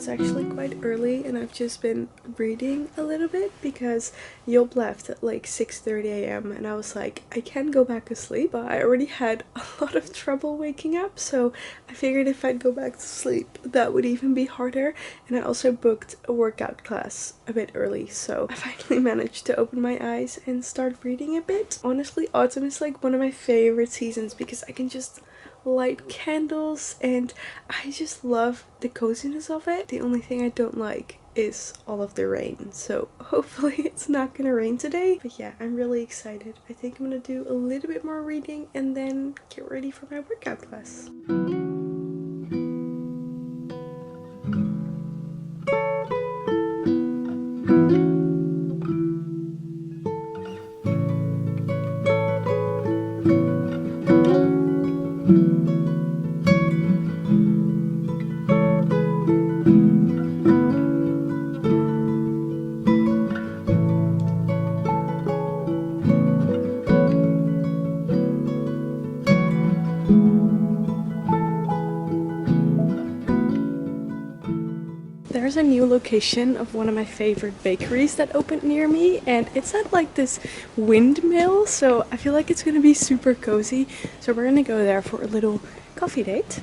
it's actually quite early and I've just been reading a little bit because Job left at like 6:30 a.m. and I was like, I can't go back to sleep. I already had a lot of trouble waking up, so I figured if I'd go back to sleep that would even be harder. And I also booked a workout class a bit early, so I finally managed to open my eyes and start reading a bit. Honestly, autumn is like one of my favorite seasons because I can just light candles and I just love the coziness of it. The only thing I don't like is all of the rain, so hopefully it's not gonna rain today. But yeah, I'm really excited. I think I'm gonna do a little bit more reading and then get ready for my workout class. There's a new location of one of my favorite bakeries that opened near me, and it's at like this windmill, so I feel like it's gonna be super cozy. So we're gonna go there for a little coffee date.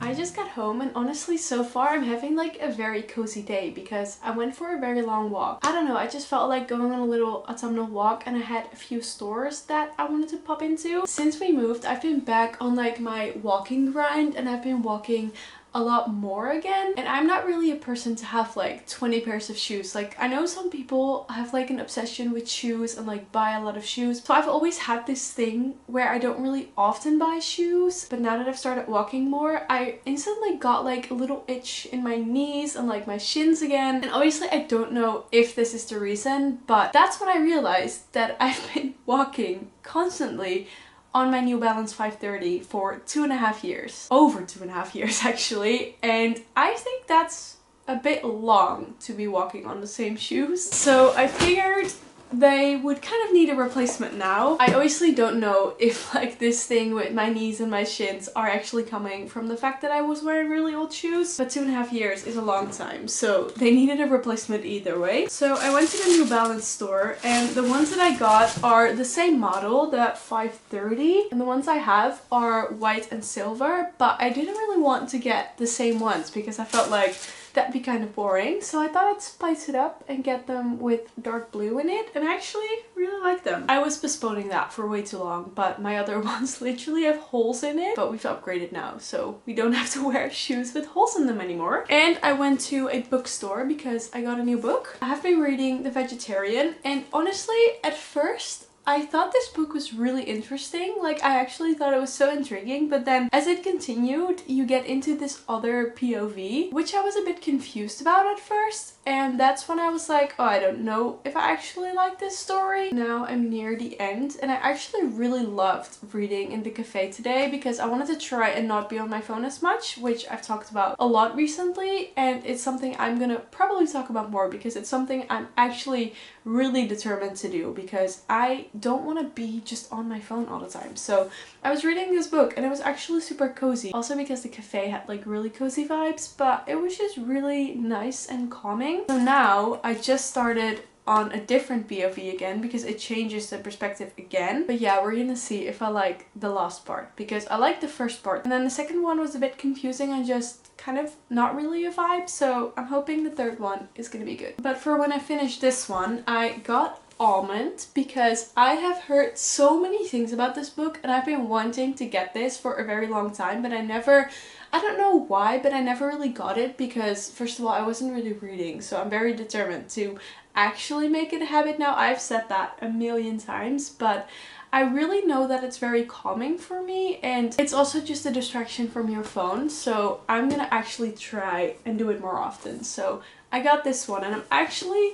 I just got home and honestly so far I'm having like a very cozy day because I went for a very long walk. I don't know, I just felt like going on a little autumnal walk and I had a few stores that I wanted to pop into. Since we moved, I've been back on like my walking grind and I've been walking a lot more again, and I'm not really a person to have like 20 pairs of shoes. Like, I know some people have like an obsession with shoes and like buy a lot of shoes, so I've always had this thing where I don't really often buy shoes, but now that I've started walking more, I instantly got like a little itch in my knees and like my shins again. And obviously I don't know if this is the reason, but that's when I realized that I've been walking constantly on my New Balance 530 for 2.5 years. Over 2.5 years actually, and I think that's a bit long to be walking on the same shoes. So I figured they would kind of need a replacement now. I obviously don't know if like this thing with my knees and my shins are actually coming from the fact that I was wearing really old shoes, but 2.5 years is a long time, so they needed a replacement either way. So I went to the New Balance store and the ones that I got are the same model, the 530, and the ones I have are white and silver, but I didn't really want to get the same ones because I felt like that'd be kind of boring, so I thought I'd spice it up and get them with dark blue in it, and I actually really like them. I was postponing that for way too long, but my other ones literally have holes in it, but we've upgraded now, so we don't have to wear shoes with holes in them anymore. And I went to a bookstore because I got a new book. I have been reading The Vegetarian, and honestly, at first, I thought this book was really interesting. Like, I actually thought it was so intriguing, but then as it continued, you get into this other POV, which I was a bit confused about at first. And that's when I was like, oh, I don't know if I actually like this story. Now I'm near the end, and I actually really loved reading in the cafe today because I wanted to try and not be on my phone as much, which I've talked about a lot recently, and it's something I'm gonna probably talk about more because it's something I'm actually really determined to do because I don't want to be just on my phone all the time. So I was reading this book and it was actually super cozy. Also because the cafe had like really cozy vibes, but it was just really nice and calming. So now I just started on a different POV again because it changes the perspective again. But yeah, we're gonna see if I like the last part because I like the first part. And then the second one was a bit confusing and just kind of not really a vibe. So I'm hoping the third one is gonna be good. But for when I finish this one, I got almond because I have heard so many things about this book and I've been wanting to get this for a very long time, but I never I don't know why, but I never really got it because first of all, I wasn't really reading, so I'm very determined to actually make it a habit now. I've said that a million times, but I really know that it's very calming for me, and it's also just a distraction from your phone, so I'm gonna actually try and do it more often. So I got this one and I'm actually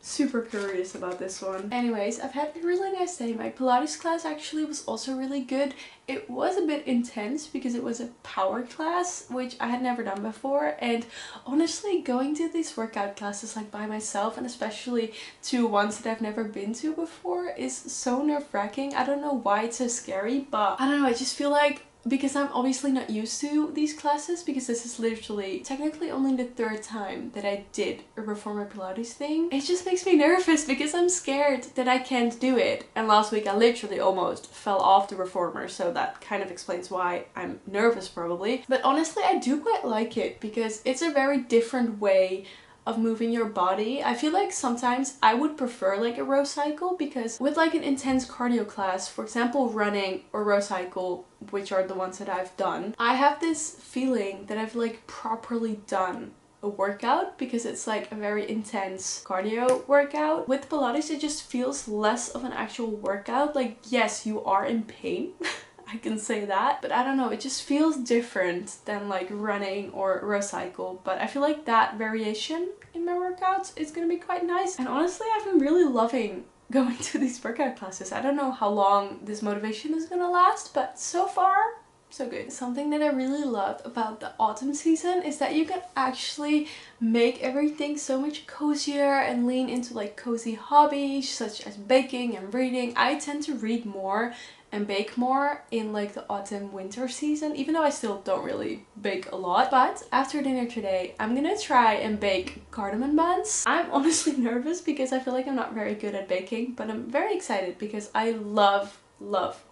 super curious about this one. Anyways, I've had a really nice day. My Pilates class actually was also really good. It was a bit intense because it was a power class, which I had never done before, and honestly going to these workout classes like by myself, and especially to ones that I've never been to before, is so nerve-wracking. I don't know why it's so scary, but I don't know, I just feel like because I'm obviously not used to these classes, because this is literally technically only the third time that I did a reformer Pilates thing, it just makes me nervous because I'm scared that I can't do it. And last week I literally almost fell off the reformer, so that kind of explains why I'm nervous probably. But honestly, I do quite like it because it's a very different way of moving your body. I feel like sometimes I would prefer like a row cycle, because with like an intense cardio class, for example running or row cycle, which are the ones that I've done, I have this feeling that I've like properly done a workout because it's like a very intense cardio workout. With Pilates it just feels less of an actual workout. Like yes, you are in pain I can say that, but I don't know, it just feels different than like running or row cycle. But I feel like that variation in my workouts is gonna be quite nice, and honestly I've been really loving going to these workout classes. I don't know how long this motivation is gonna last, but so far so good. Something that I really love about the autumn season is that you can actually make everything so much cozier and lean into like cozy hobbies such as baking and reading. I tend to read more and bake more in like the autumn winter season, even though I still don't really bake a lot. But after dinner today I'm gonna try and bake cardamom buns. I'm honestly nervous because I feel like I'm not very good at baking, but I'm very excited because I love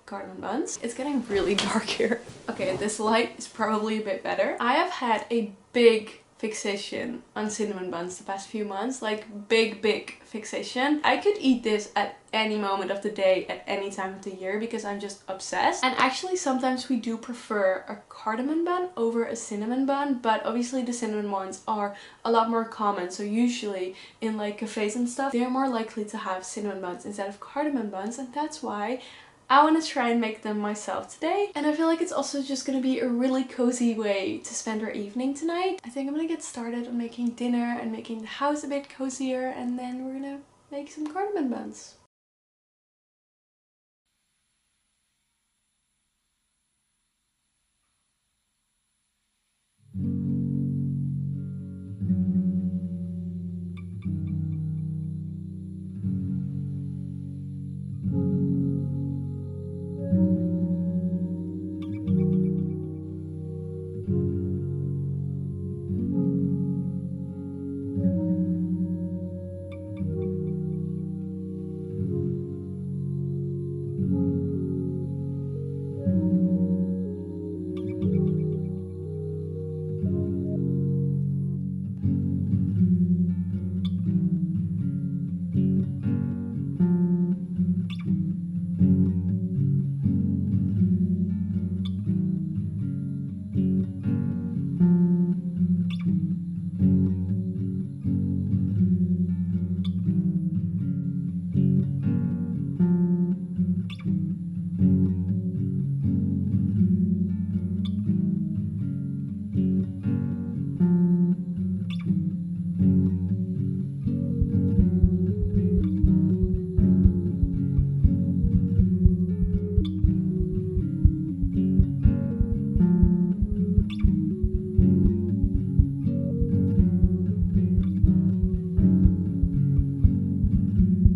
cardamom buns. It's getting really dark here. Okay, this light is probably a bit better. I have had a big fixation on cinnamon buns the past few months, like big fixation. I could eat this at any moment of the day, at any time of the year, because I'm just obsessed. And actually sometimes we do prefer a cardamom bun over a cinnamon bun, but obviously the cinnamon ones are a lot more common, so usually in like cafes and stuff they're more likely to have cinnamon buns instead of cardamom buns, and that's why I want to try and make them myself today. And I feel like it's also just going to be a really cozy way to spend our evening tonight. I think I'm going to get started on making dinner and making the house a bit cozier, and then we're going to make some cardamom buns.